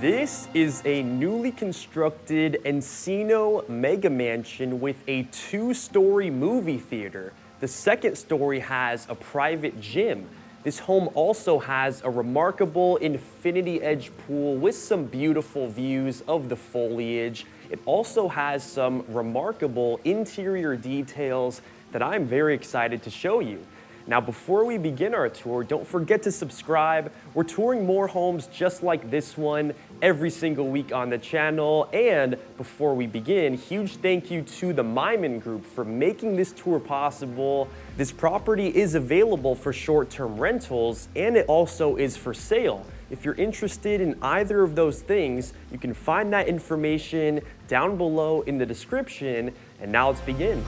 This is a newly constructed Encino mega mansion with a 2-story movie theater. The second story has a private gym. This home also has a remarkable infinity edge pool with some beautiful views of the foliage. It also has some remarkable interior details that I'm very excited to show you. Now, before we begin our tour, don't forget to subscribe. We're touring more homes just like this one every single week on the channel. And before we begin, huge thank you to the Myman Group for making this tour possible. This property is available for short-term rentals, and it also is for sale. If you're interested in either of those things, you can find that information down below in the description. And now let's begin.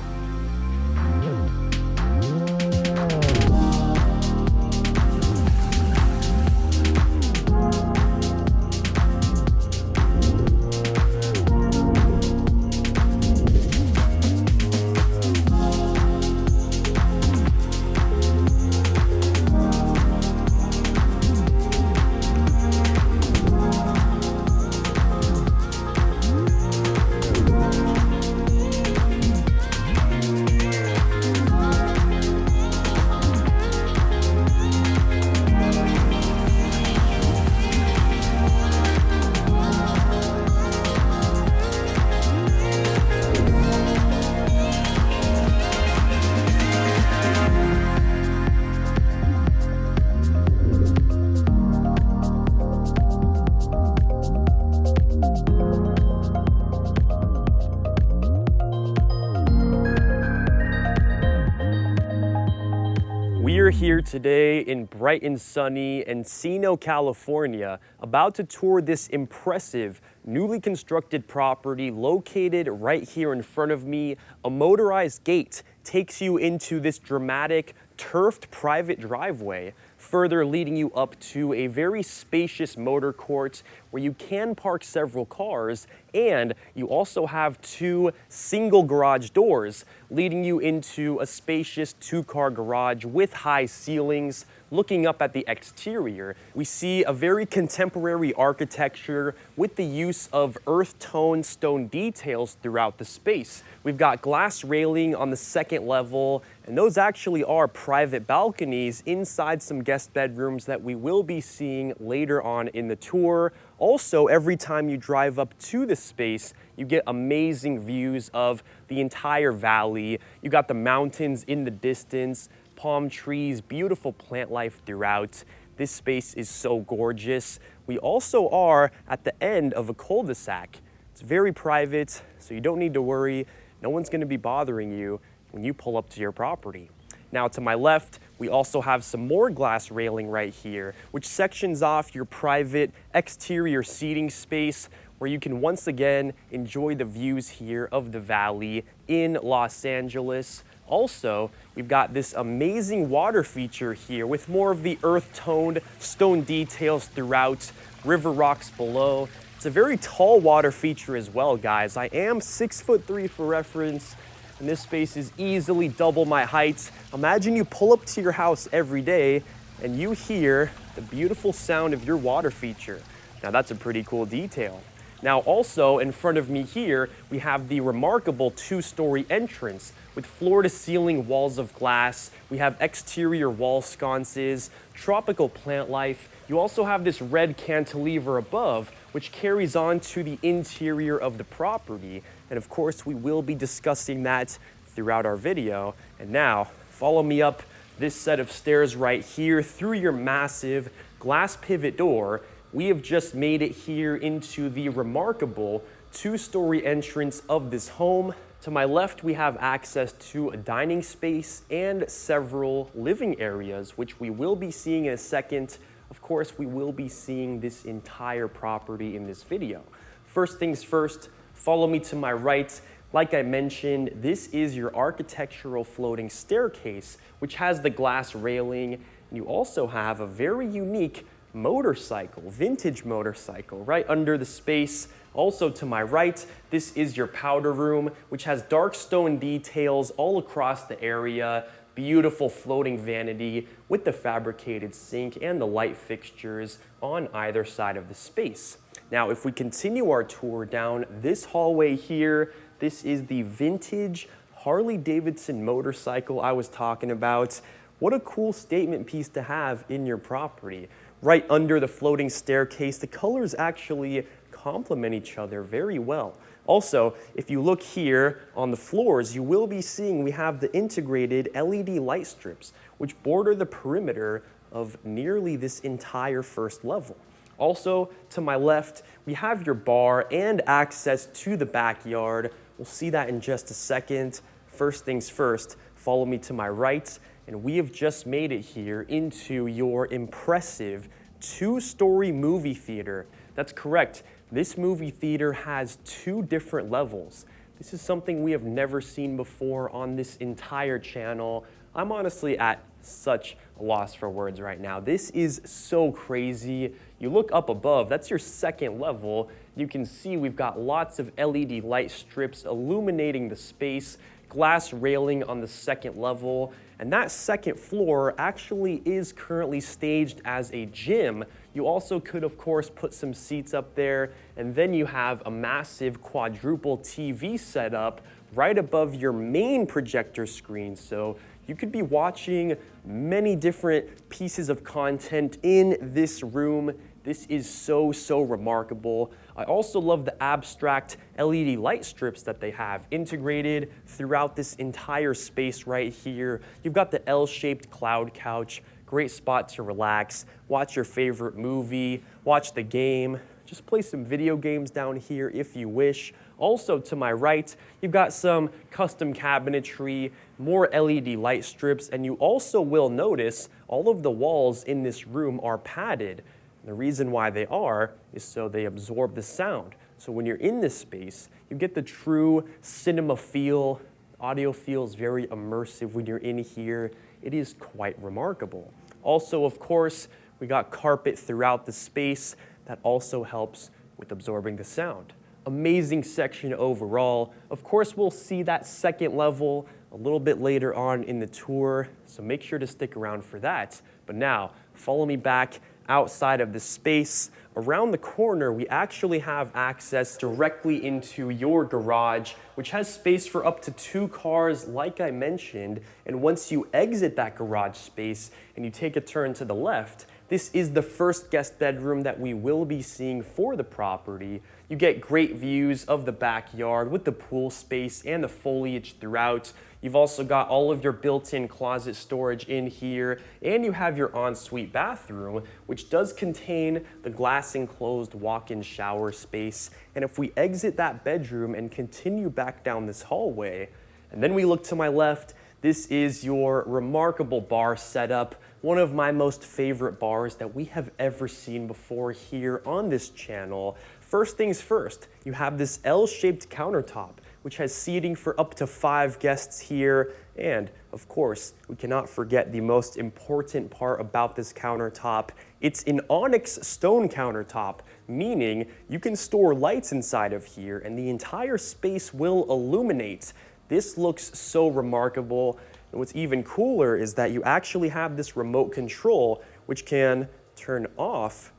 We're here today in bright and sunny Encino, California, about to tour this impressive, newly constructed property located right here in front of me. A motorized gate takes you into this dramatic, turfed private driveway, further leading you up to a very spacious motor court where you can park several cars, and you also have 2 single garage doors leading you into a spacious 2-car garage with high ceilings. Looking up at the exterior, we see a very contemporary architecture with the use of earth tone stone details throughout the space. We've got glass railing on the 2nd level, and those actually are private balconies inside some guest bedrooms that we will be seeing later on in the tour. Also, every time you drive up to the space, you get amazing views of the entire valley. You got the mountains in the distance, palm trees, beautiful plant life throughout. This space is so gorgeous. We also are at the end of a cul-de-sac. It's very private, so you don't need to worry. No one's going to be bothering you when you pull up to your property. Now, to my left, we also have some more glass railing right here, which sections off your private exterior seating space where you can once again enjoy the views here of the valley in Los Angeles. Also, we've got this amazing water feature here with more of the earth-toned stone details throughout, river rocks below. It's a very tall water feature as well, guys. I am 6'3" for reference, and this space is easily double my height. Imagine you pull up to your house every day and you hear the beautiful sound of your water feature. Now that's a pretty cool detail. Now also in front of me here, we have the remarkable 2-story entrance with floor-to-ceiling walls of glass. We have exterior wall sconces, tropical plant life. You also have this red cantilever above, which carries on to the interior of the property. And of course, we will be discussing that throughout our video. And now, follow me up this set of stairs right here through your massive glass pivot door. We have just made it here into the remarkable 2-story entrance of this home. To my left, we have access to a dining space and several living areas, which we will be seeing in a second. Of course, we will be seeing this entire property in this video. First things first, follow me to my right. Like I mentioned, this is your architectural floating staircase, which has the glass railing. And you also have a very unique motorcycle, vintage motorcycle, right under the space. Also to my right, this is your powder room, which has dark stone details all across the area. Beautiful floating vanity with the fabricated sink and the light fixtures on either side of the space. Now, if we continue our tour down this hallway here, this is the vintage Harley-Davidson motorcycle I was talking about. What a cool statement piece to have in your property. Right under the floating staircase, the colors actually complement each other very well. Also, if you look here on the floors, you will be seeing we have the integrated LED light strips, which border the perimeter of nearly this entire first level. Also, to my left, we have your bar and access to the backyard. We'll see that in just a second. First things first, follow me to my right, and we have just made it here into your impressive two-story movie theater. That's correct. This movie theater has 2 different levels. This is something we have never seen before on this entire channel. I'm honestly at such a loss for words right now. This is so crazy. You look up above, that's your second level. You can see we've got lots of LED light strips illuminating the space, glass railing on the second level, and that second floor actually is currently staged as a gym. You also could, of course, put some seats up there, and then you have a massive quadruple TV setup right above your main projector screen. So you could be watching many different pieces of content in this room. This is so remarkable. I also love the abstract LED light strips that they have integrated throughout this entire space right here. You've got the L-shaped cloud couch, great spot to relax, watch your favorite movie, watch the game, just play some video games down here if you wish. Also to my right, you've got some custom cabinetry, more LED light strips, and you also will notice all of the walls in this room are padded. The reason why they are is so they absorb the sound. So when you're in this space, you get the true cinema feel. Audio feels very immersive when you're in here. It is quite remarkable. Also, of course, we got carpet throughout the space that also helps with absorbing the sound. Amazing section overall. Of course, we'll see that second level a little bit later on in the tour, so make sure to stick around for that. But now, follow me back outside of the space. Around the corner, we actually have access directly into your garage, which has space for up to 2 cars, like I mentioned. And once you exit that garage space and you take a turn to the left, this is the first guest bedroom that we will be seeing for the property. You get great views of the backyard with the pool space and the foliage throughout. You've also got all of your built-in closet storage in here, and you have your ensuite bathroom, which does contain the glass enclosed walk-in shower space. And if we exit that bedroom and continue back down this hallway, and then we look to my left, this is your remarkable bar setup, one of my most favorite bars that we have ever seen before here on this channel. First things first, you have this L-shaped countertop, which has seating for up to 5 guests here. And of course, we cannot forget the most important part about this countertop. It's an onyx stone countertop, meaning you can store lights inside of here and the entire space will illuminate. This looks so remarkable. And what's even cooler is that you actually have this remote control, which can turn off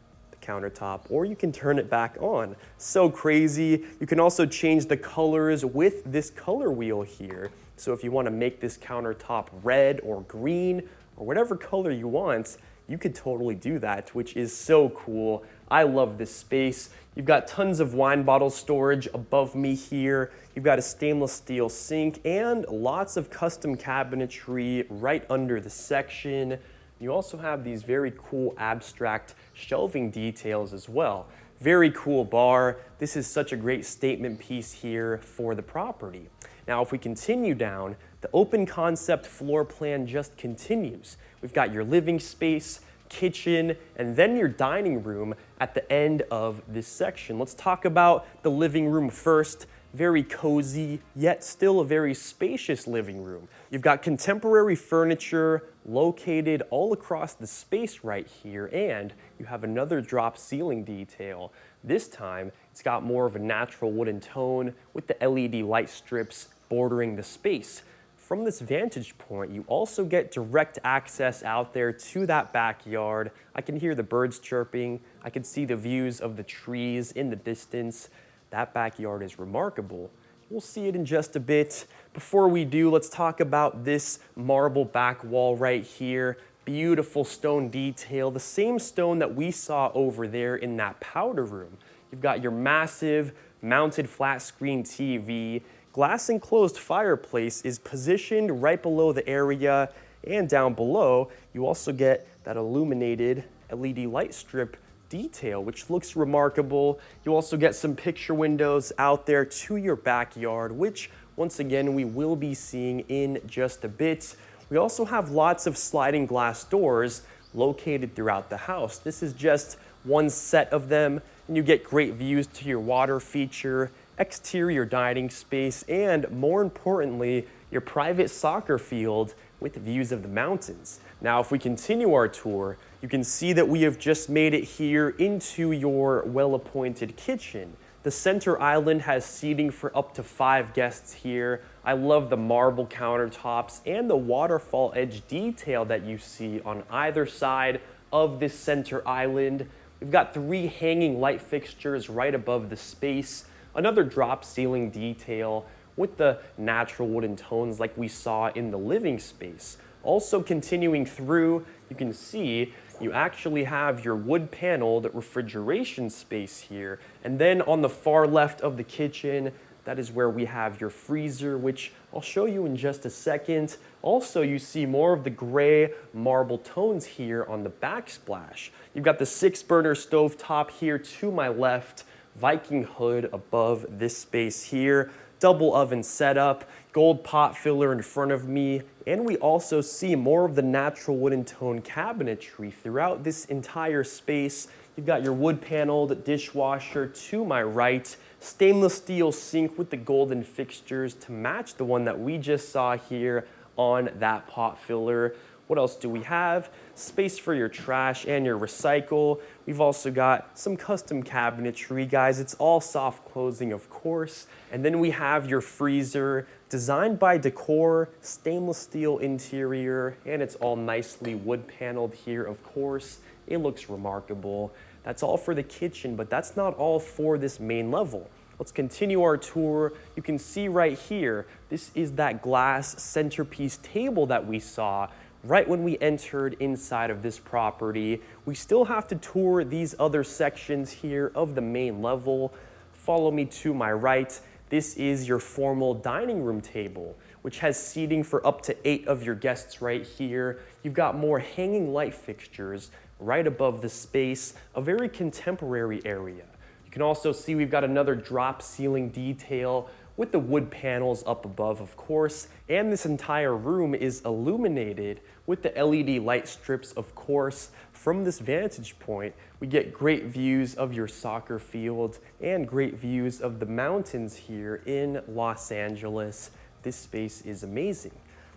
countertop, or you can turn it back on. So crazy. You can also change the colors with this color wheel here. So if you want to make this countertop red or green or whatever color you want, you could totally do that, which is so cool. I love this space. You've got tons of wine bottle storage above me here. You've got a stainless steel sink and lots of custom cabinetry right under the section. You also have these very cool abstract shelving details as well. Very cool bar. This is such a great statement piece here for the property. Now, if we continue down, the open concept floor plan just continues. We've got your living space, kitchen, and then your dining room at the end of this section. Let's talk about the living room first. Very cozy, yet still a very spacious living room. You've got contemporary furniture located all across the space right here, and you have another drop ceiling detail. This time, it's got more of a natural wooden tone with the LED light strips bordering the space. From this vantage point, you also get direct access out there to that backyard. I can hear the birds chirping. I can see the views of the trees in the distance. That backyard is remarkable. We'll see it in just a bit. Before we do, let's talk about this marble back wall right here. Beautiful stone detail, the same stone that we saw over there in that powder room. You've got your massive mounted flat screen TV. Glass enclosed fireplace is positioned right below the area, and down below you also get that illuminated LED light strip detail, which looks remarkable. You also get some picture windows out there to your backyard, which once again we will be seeing in just a bit. We also have lots of sliding glass doors located throughout the house. This is just one set of them, and you get great views to your water feature, exterior dining space, and more importantly, your private soccer field with views of the mountains. Now, if we continue our tour, you can see that we have just made it here into your well-appointed kitchen. The center island has seating for up to 5 guests here. I love the marble countertops and the waterfall edge detail that you see on either side of this center island. We've got 3 hanging light fixtures right above the space. Another drop ceiling detail with the natural wooden tones like we saw in the living space. Also continuing through, you can see you actually have your wood paneled refrigeration space here. And then on the far left of the kitchen, that is where we have your freezer, which I'll show you in just a second. Also, you see more of the gray marble tones here on the backsplash. You've got the 6-burner stovetop here to my left, Viking hood above this space here, double oven setup, gold pot filler in front of me, and we also see more of the natural wooden tone cabinetry throughout this entire space. You've got your wood paneled dishwasher to my right, stainless steel sink with the golden fixtures to match the one that we just saw here on that pot filler. What else do we have? Space for your trash and your recycle. We've also got some custom cabinetry, guys. It's all soft closing, of course. And then we have your freezer, designed by Decor, stainless steel interior, and it's all nicely wood paneled here, of course. It looks remarkable. That's all for the kitchen, but that's not all for this main level. Let's continue our tour. You can see right here, this is that glass centerpiece table that we saw right when we entered inside of this property. We still have to tour these other sections here of the main level. Follow me to my right. This is your formal dining room table, which has seating for up to 8 of your guests right here. You've got more hanging light fixtures right above the space, a very contemporary area. You can also see we've got another drop ceiling detail with the wood panels up above, of course, and this entire room is illuminated with the LED light strips, of course. From this vantage point, we get great views of your soccer field and great views of the mountains here in Los Angeles. This space is amazing.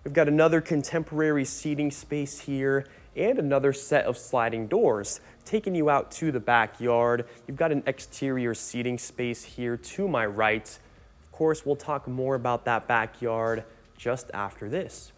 We've got another contemporary seating space here and another set of sliding doors taking you out to the backyard. You've got an exterior seating space here to my right. Of course, we'll talk more about that backyard just after this.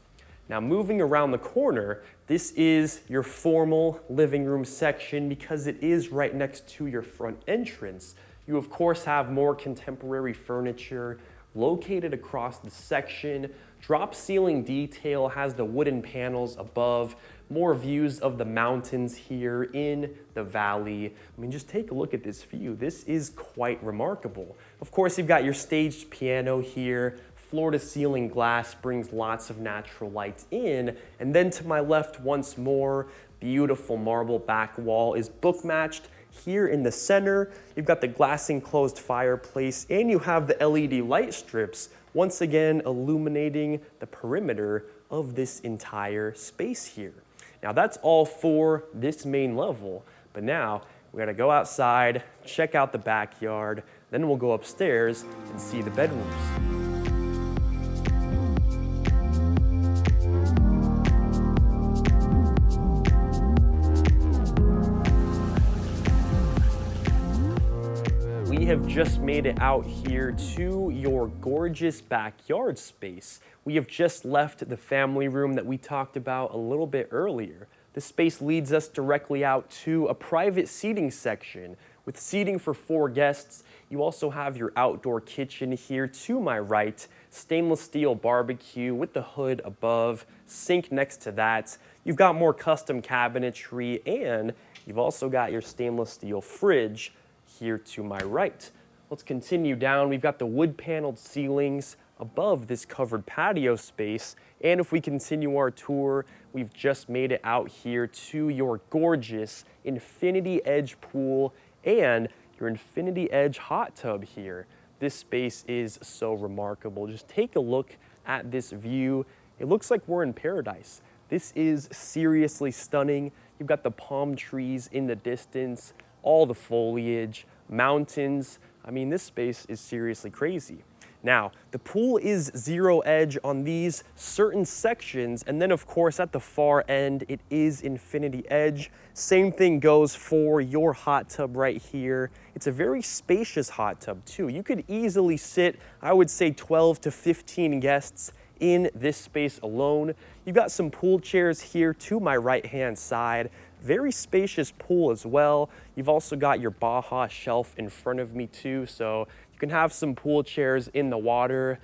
Now, moving around the corner, this is your formal living room section because it is right next to your front entrance. You, of course, have more contemporary furniture located across the section. Drop ceiling detail has the wooden panels above, more views of the mountains here in the valley. I mean, just take a look at this view. This is quite remarkable. Of course, you've got your staged piano here. Floor to ceiling glass brings lots of natural light in. And then to my left once more, beautiful marble back wall is book matched. Here in the center, you've got the glass enclosed fireplace and you have the LED light strips, once again illuminating the perimeter of this entire space here. Now that's all for this main level, but now we gotta go outside, check out the backyard, then we'll go upstairs and see the bedrooms. We have just made it out here to your gorgeous backyard space. We have just left the family room that we talked about a little bit earlier. This space leads us directly out to a private seating section with seating for 4 guests. You also have your outdoor kitchen here to my right, stainless steel barbecue with the hood above, sink next to that. You've got more custom cabinetry, and you've also got your stainless steel fridge here to my right. Let's continue down. We've got the wood paneled ceilings above this covered patio space. And if we continue our tour, we've just made it out here to your gorgeous infinity edge pool and your infinity edge hot tub here. This space is so remarkable. Just take a look at this view. It looks like we're in paradise. This is seriously stunning. You've got the palm trees in the distance, all the foliage, mountains. I mean, this space is seriously crazy. Now, the pool is 0 edge on these certain sections, and then of course at the far end, it is infinity edge. Same thing goes for your hot tub right here. It's a very spacious hot tub too. You could easily sit, I would say 12 to 15 guests in this space alone. You've got some pool chairs here to my right-hand side. Very spacious pool as well. You've also got your Baja shelf in front of me too, so you can have some pool chairs in the water,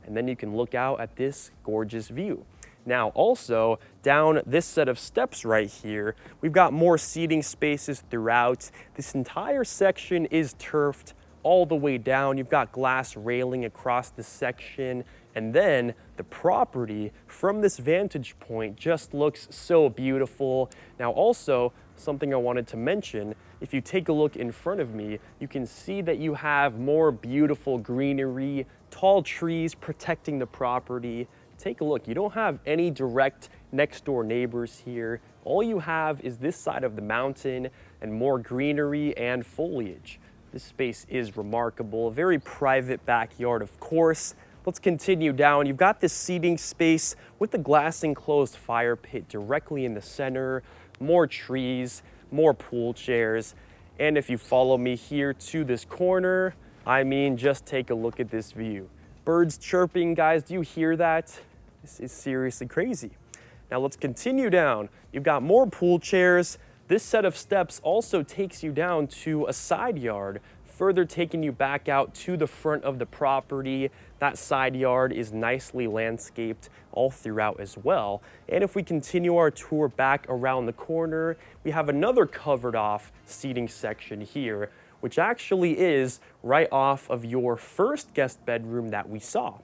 and then you can look out at this gorgeous view. Now also, down this set of steps right here, we've got more seating spaces throughout. This entire section is turfed all the way down. You've got glass railing across the section, and then the property from this vantage point just looks so beautiful. Now also, something I wanted to mention, if you take a look in front of me, you can see that you have more beautiful greenery, tall trees protecting the property. Take a look, you don't have any direct next door neighbors here. All you have is this side of the mountain and more greenery and foliage. This space is remarkable, a very private backyard, of course. Let's continue down. You've got this seating space with the glass enclosed fire pit directly in the center, more trees, more pool chairs. And if you follow me here to this corner, I mean, just take a look at this view. Birds chirping, guys, do you hear that? This is seriously crazy. Now let's continue down. You've got more pool chairs. This set of steps also takes you down to a side yard, further taking you back out to the front of the property. That side yard is nicely landscaped all throughout as well. And if we continue our tour back around the corner, we have another covered off seating section here, which actually is right off of your first guest bedroom that we saw.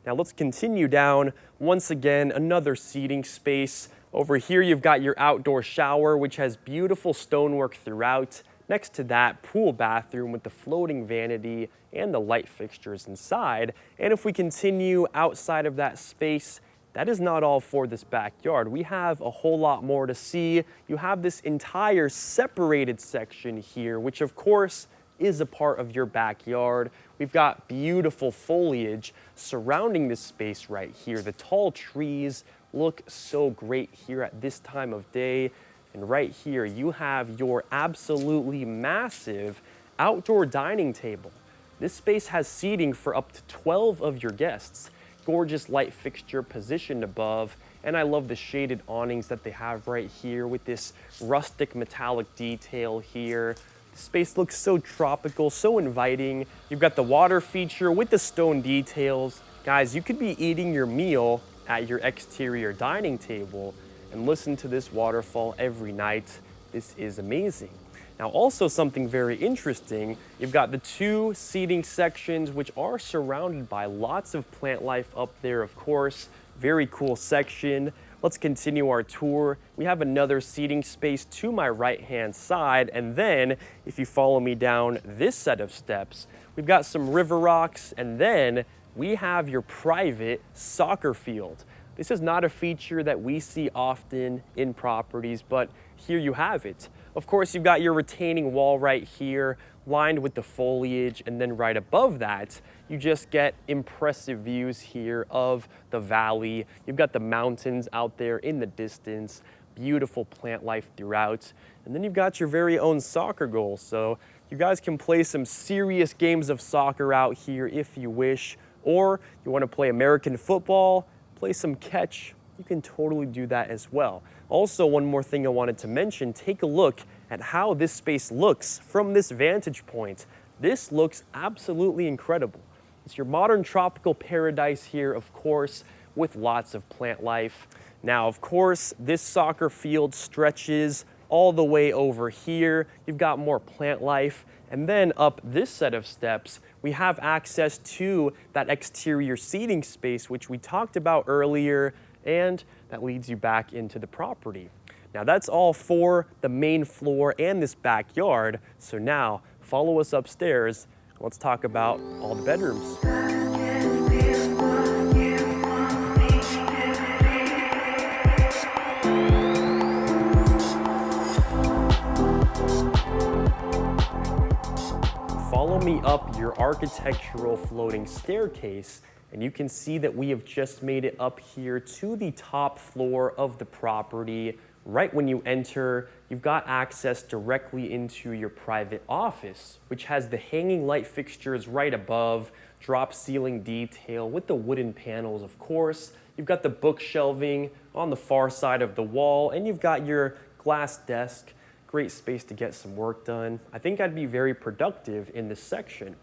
Now let's continue down. Once again, another seating space. Over here, you've got your outdoor shower, which has beautiful stonework throughout. Next to that, pool bathroom with the floating vanity and the light fixtures inside. And if we continue outside of that space, that is not all for this backyard. We have a whole lot more to see. You have this entire separated section here, which of course is a part of your backyard. We've got beautiful foliage surrounding this space right here. The tall trees look so great here at this time of day. And right here, you have your absolutely massive outdoor dining table. This space has seating for up to 12 of your guests. Gorgeous light fixture positioned above. And I love the shaded awnings that they have right here with this rustic metallic detail here. The space looks so tropical, so inviting. You've got the water feature with the stone details. Guys, you could be eating your meal at your exterior dining table and listen to this waterfall every night. This is amazing. Now also something very interesting, you've got the 2 seating sections which are surrounded by lots of plant life up there, of course. Very cool section. Let's continue our tour. We have another seating space to my right-hand side, and then if you follow me down this set of steps, we've got some river rocks, and then we have your private soccer field. This is not a feature that we see often in properties, but here you have it. Of course, you've got your retaining wall right here, lined with the foliage, and then right above that, you just get impressive views here of the valley. You've got the mountains out there in the distance, beautiful plant life throughout. And then you've got your very own soccer goal. So you guys can play some serious games of soccer out here if you wish, or you want to play American football, play some catch, you can totally do that as well. Also, one more thing I wanted to mention, take a look at how this space looks from this vantage point. This looks absolutely incredible. It's your modern tropical paradise here, of course, with lots of plant life. Now, of course, this soccer field stretches all the way over here. You've got more plant life. And then up this set of steps, we have access to that exterior seating space, which we talked about earlier, and that leads you back into the property. Now that's all for the main floor and this backyard. So now follow us upstairs. Let's talk about all the bedrooms. Follow me up your architectural floating staircase, and you can see that we have just made it up here to the top floor of the property. Right when you enter, you've got access directly into your private office, which has the hanging light fixtures right above, drop ceiling detail with the wooden panels, of course. You've got the book shelving on the far side of the wall, and you've got your glass desk. Great space to get some work done. I think I'd be very productive in this section.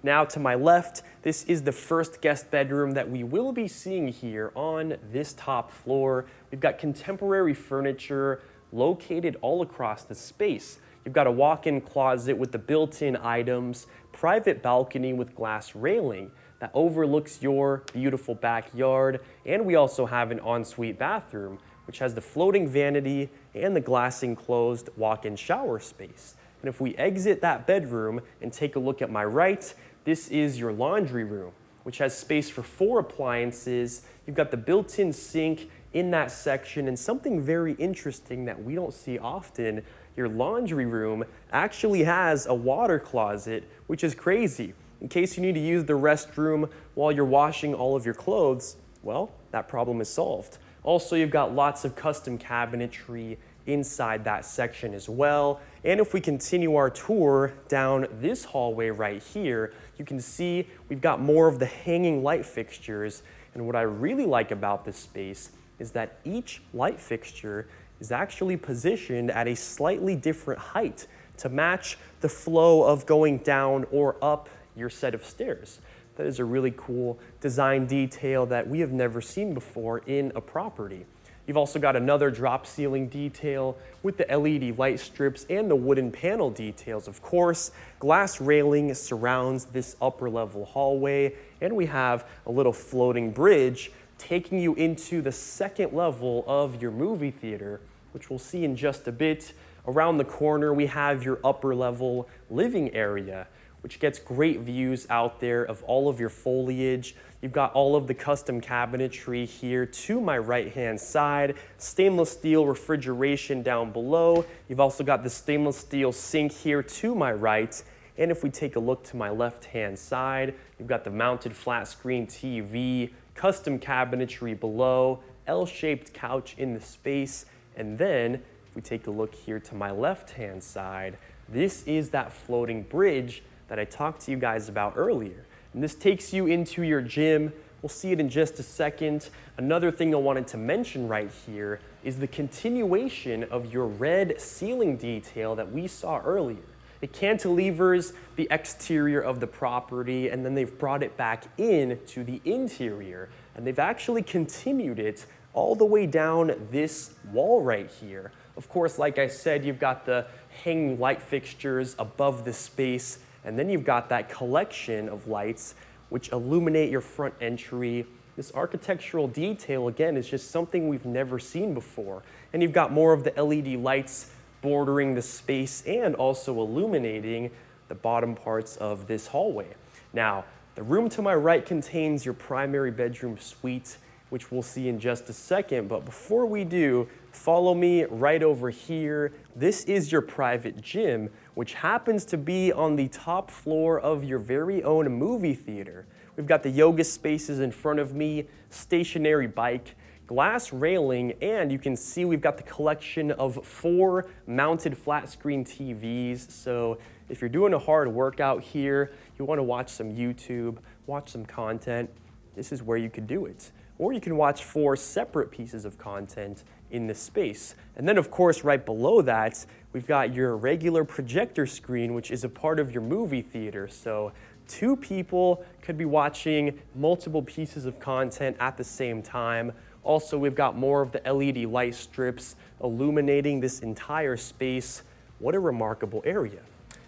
Now to my left, this is the first guest bedroom that we will be seeing here on this top floor. We've got contemporary furniture located all across the space. You've got a walk-in closet with the built-in items, private balcony with glass railing that overlooks your beautiful backyard, and we also have an ensuite bathroom, which has the floating vanity and the glass enclosed walk-in shower space. And if we exit that bedroom and take a look at my right, this is your laundry room, which has space for 4 appliances. You've got the built-in sink in that section, and something very interesting that we don't see often, your laundry room actually has a water closet, which is crazy. In case you need to use the restroom while you're washing all of your clothes, well, that problem is solved. Also, you've got lots of custom cabinetry inside that section as well. And if we continue our tour down this hallway right here, you can see we've got more of the hanging light fixtures. And what I really like about this space is that each light fixture is actually positioned at a slightly different height to match the flow of going down or up your set of stairs. That is a really cool design detail that we have never seen before in a property. You've also got another drop ceiling detail with the LED light strips and the wooden panel details. Of course, glass railing surrounds this upper level hallway, and we have a little floating bridge taking you into the second level of your movie theater, which we'll see in just a bit. Around the corner, we have your upper level living area, which gets great views out there of all of your foliage. You've got all of the custom cabinetry here to my right-hand side, stainless steel refrigeration down below. You've also got the stainless steel sink here to my right. And if we take a look to my left-hand side, you've got the mounted flat screen TV, custom cabinetry below, L-shaped couch in the space. And then if we take a look here to my left-hand side, this is that floating bridge that I talked to you guys about earlier. And this takes you into your gym. We'll see it in just a second. Another thing I wanted to mention right here is the continuation of your red ceiling detail that we saw earlier. It cantilevers the exterior of the property, and then they've brought it back in to the interior, and they've actually continued it all the way down this wall right here. Of course, like I said, you've got the hanging light fixtures above the space, and then you've got that collection of lights which illuminate your front entry. This architectural detail, again, is just something we've never seen before. And you've got more of the LED lights bordering the space and also illuminating the bottom parts of this hallway. Now, the room to my right contains your primary bedroom suite, which we'll see in just a second. But before we do, follow me right over here. This is your private gym, which happens to be on the top floor of your very own movie theater. We've got the yoga spaces in front of me, stationary bike, glass railing, and you can see we've got the collection of 4 mounted flat screen TVs. So if you're doing a hard workout here, you want to watch some YouTube, watch some content, this is where you could do it. Or you can watch 4 separate pieces of content in this space. And then of course right below that, we've got your regular projector screen, which is a part of your movie theater. So 2 people could be watching multiple pieces of content at the same time. Also, we've got more of the LED light strips illuminating this entire space. What a remarkable area.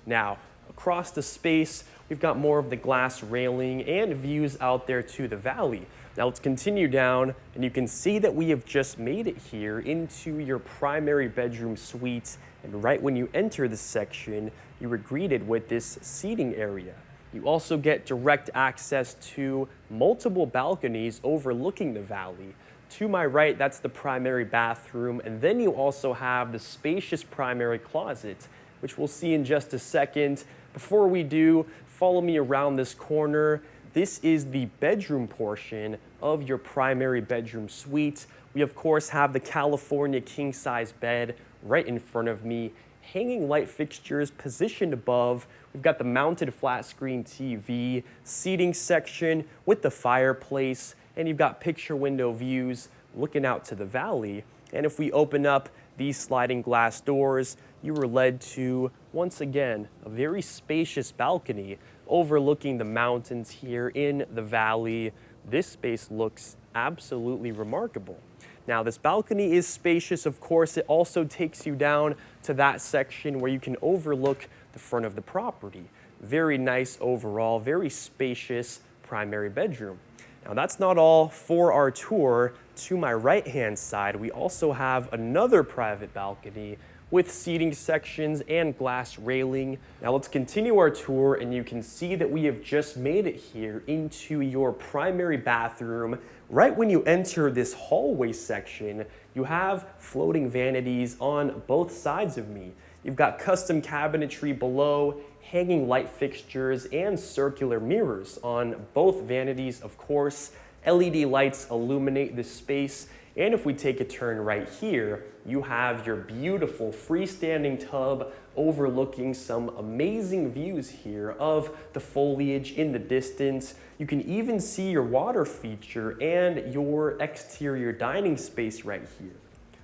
Now, across the space, we've got more of the glass railing and views out there to the valley. Now let's continue down, and you can see that we have just made it here into your primary bedroom suite. And right when you enter this section, you were greeted with this seating area. You also get direct access to multiple balconies overlooking the valley. To my right, that's the primary bathroom, and then you also have the spacious primary closet, which we'll see in just a second. Before we do, follow me around this corner. This is the bedroom portion of your primary bedroom suite. We of course have the California king-size bed right in front of me, hanging light fixtures positioned above. We've got the mounted flat screen TV, seating section with the fireplace, and you've got picture window views looking out to the valley. And if we open up these sliding glass doors, you were led to, once again, a very spacious balcony overlooking the mountains here in the valley. This space looks absolutely remarkable. Now, this balcony is spacious, of course. It also takes you down to that section where you can overlook the front of the property. Very nice overall, very spacious primary bedroom. Now, that's not all for our tour. To my right-hand side, we also have another private balcony with seating sections and glass railing. Now let's continue our tour, and you can see that we have just made it here into your primary bathroom. Right when you enter this hallway section, you have floating vanities on both sides of me. You've got custom cabinetry below, hanging light fixtures, and circular mirrors on both vanities, of course. LED lights illuminate this space. And if we take a turn right here, you have your beautiful freestanding tub overlooking some amazing views here of the foliage in the distance. You can even see your water feature and your exterior dining space right here.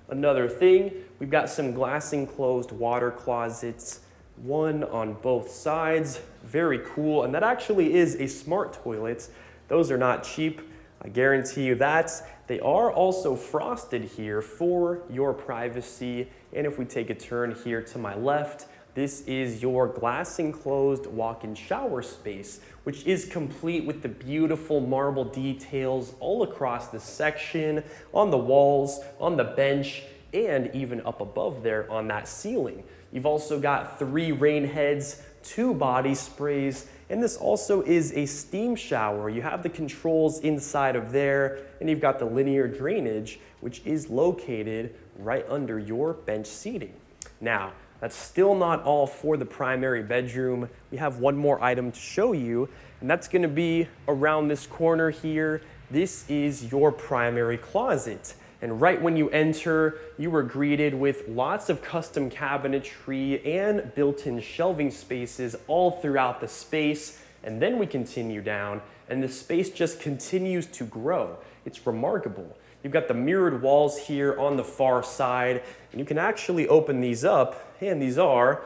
Another thing, we've got some glass enclosed water closets, one on both sides. Very cool, and that actually is a smart toilet. Those are not cheap, I guarantee you that. They are also frosted here for your privacy. And if we take a turn here to my left, this is your glass enclosed walk-in shower space, which is complete with the beautiful marble details all across the section, on the walls, on the bench, and even up above there on that ceiling. You've also got 3 rain heads, 2 body sprays, and this also is a steam shower. You have the controls inside of there, and you've got the linear drainage, which is located right under your bench seating. Now, that's still not all for the primary bedroom. We have one more item to show you, and that's gonna be around this corner here. This is your primary closet. And right when you enter, you were greeted with lots of custom cabinetry and built-in shelving spaces all throughout the space. And then we continue down, and the space just continues to grow. It's remarkable. You've got the mirrored walls here on the far side, and you can actually open these up, and these are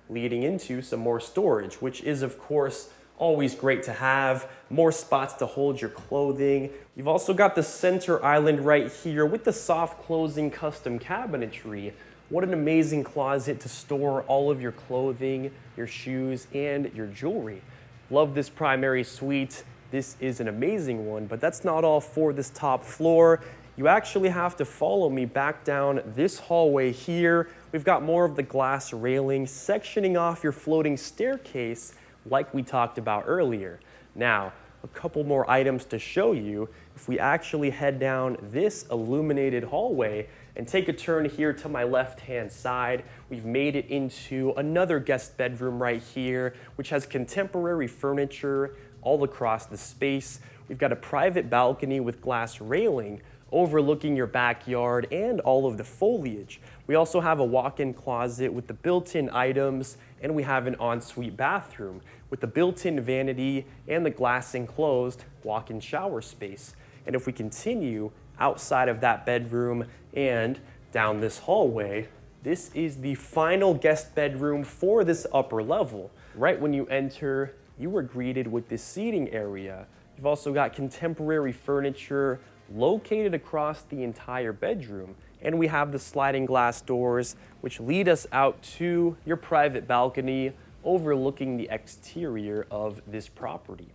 leading into some more storage, which is, of course, always great to have. More spots to hold your clothing. You've also got the center island right here with the soft closing custom cabinetry. What an amazing closet to store all of your clothing, your shoes, and your jewelry. Love this primary suite. This is an amazing one, but that's not all for this top floor. You actually have to follow me back down this hallway here. We've got more of the glass railing sectioning off your floating staircase like we talked about earlier. Now, a couple more items to show you. If we actually head down this illuminated hallway and take a turn here to my left-hand side, we've made it into another guest bedroom right here, which has contemporary furniture all across the space. We've got a private balcony with glass railing overlooking your backyard and all of the foliage. We also have a walk-in closet with the built-in items, and we have an ensuite bathroom with the built-in vanity and the glass enclosed walk-in shower space. And if we continue outside of that bedroom and down this hallway, this is the final guest bedroom for this upper level. Right when you enter, you are greeted with this seating area. You've also got contemporary furniture located across the entire bedroom. And we have the sliding glass doors, which lead us out to your private balcony overlooking the exterior of this property.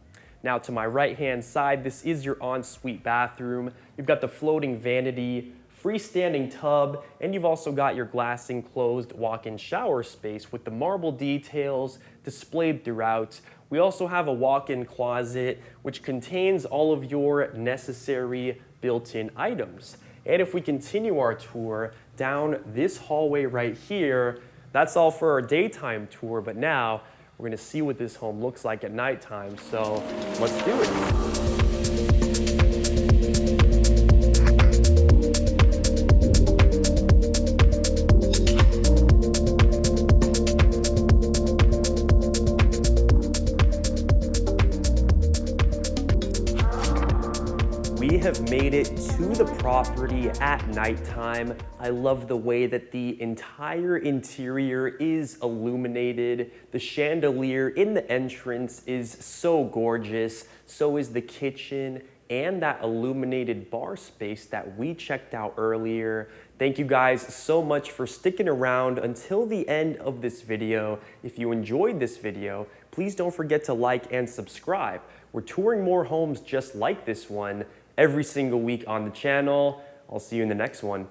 Now to my right-hand side, this is your ensuite bathroom. You've got the floating vanity, freestanding tub, and you've also got your glass enclosed walk-in shower space with the marble details displayed throughout. We also have a walk-in closet which contains all of your necessary built-in items. And if we continue our tour down this hallway right here, that's all for our daytime tour, but now we're gonna see what this home looks like at nighttime, so let's do it. We have made it to the property at nighttime. I love the way that the entire interior is illuminated. The chandelier in the entrance is so gorgeous. So is the kitchen and that illuminated bar space that we checked out earlier. Thank you guys so much for sticking around until the end of this video. If you enjoyed this video, please don't forget to like and subscribe. We're touring more homes just like this one every single week on the channel. I'll see you in the next one.